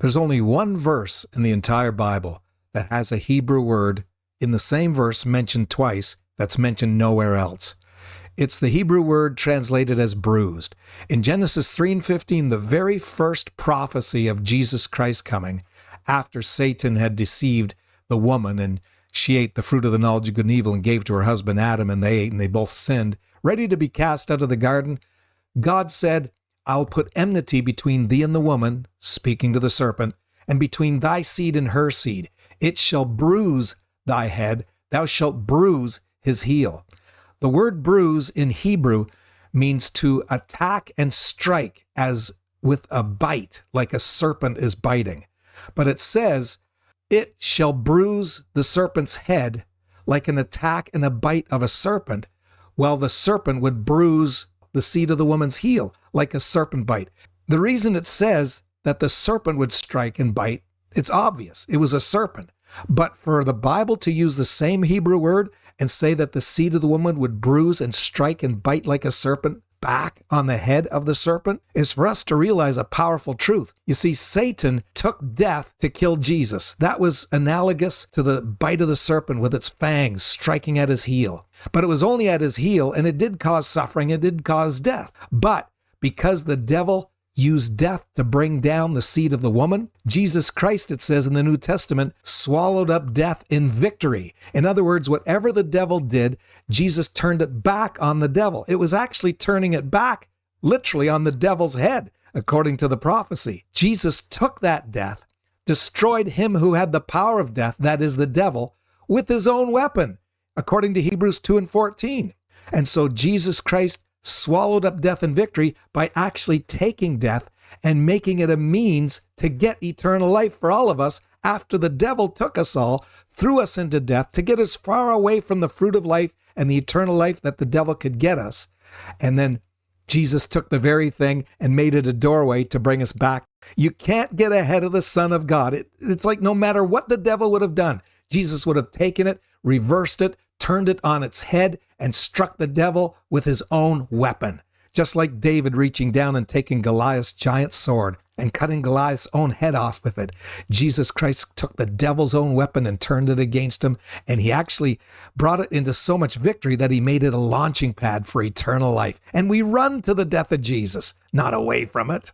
There's only one verse in the entire Bible that has a Hebrew word in the same verse mentioned twice that's mentioned nowhere else. It's the Hebrew word translated as bruised. In Genesis 3:15, the very first prophecy of Jesus Christ coming, after Satan had deceived the woman and she ate the fruit of the knowledge of good and evil and gave to her husband Adam, and they ate and they both sinned, ready to be cast out of the garden, God said, I'll put enmity between thee and the woman, speaking to the serpent, and between thy seed and her seed. It shall bruise thy head, thou shalt bruise his heel. The word bruise in Hebrew means to attack and strike as with a bite, like a serpent is biting. But it says, it shall bruise the serpent's head like an attack and a bite of a serpent, while the serpent would bruise the seed of the woman's heel like a serpent bite. The reason it says that the serpent would strike and bite, it's obvious. It was a serpent. But for the Bible to use the same Hebrew word and say that the seed of the woman would bruise and strike and bite like a serpent back on the head of the serpent is for us to realize a powerful truth. You see, Satan took death to kill Jesus. That was analogous to the bite of the serpent with its fangs striking at his heel. But it was only at his heel, and it did cause suffering, it did cause death. But because the devil used death to bring down the seed of the woman, Jesus Christ, it says in the New Testament, swallowed up death in victory. In other words, whatever the devil did, Jesus turned it back on the devil. It was actually turning it back literally on the devil's head, according to the prophecy. Jesus took that death, destroyed him who had the power of death, that is the devil, with his own weapon, according to Hebrews 2:14. And so Jesus Christ swallowed up death in victory by actually taking death and making it a means to get eternal life for all of us after the devil took us all, threw us into death to get us far away from the fruit of life and the eternal life that the devil could get us. And then Jesus took the very thing and made it a doorway to bring us back. You can't get ahead of the Son of God. It's like no matter what the devil would have done, Jesus would have taken it, reversed it, turned it on its head, and struck the devil with his own weapon. Just like David reaching down and taking Goliath's giant sword and cutting Goliath's own head off with it. Jesus Christ took the devil's own weapon and turned it against him, and he actually brought it into so much victory that he made it a launching pad for eternal life. And we run to the death of Jesus, not away from it.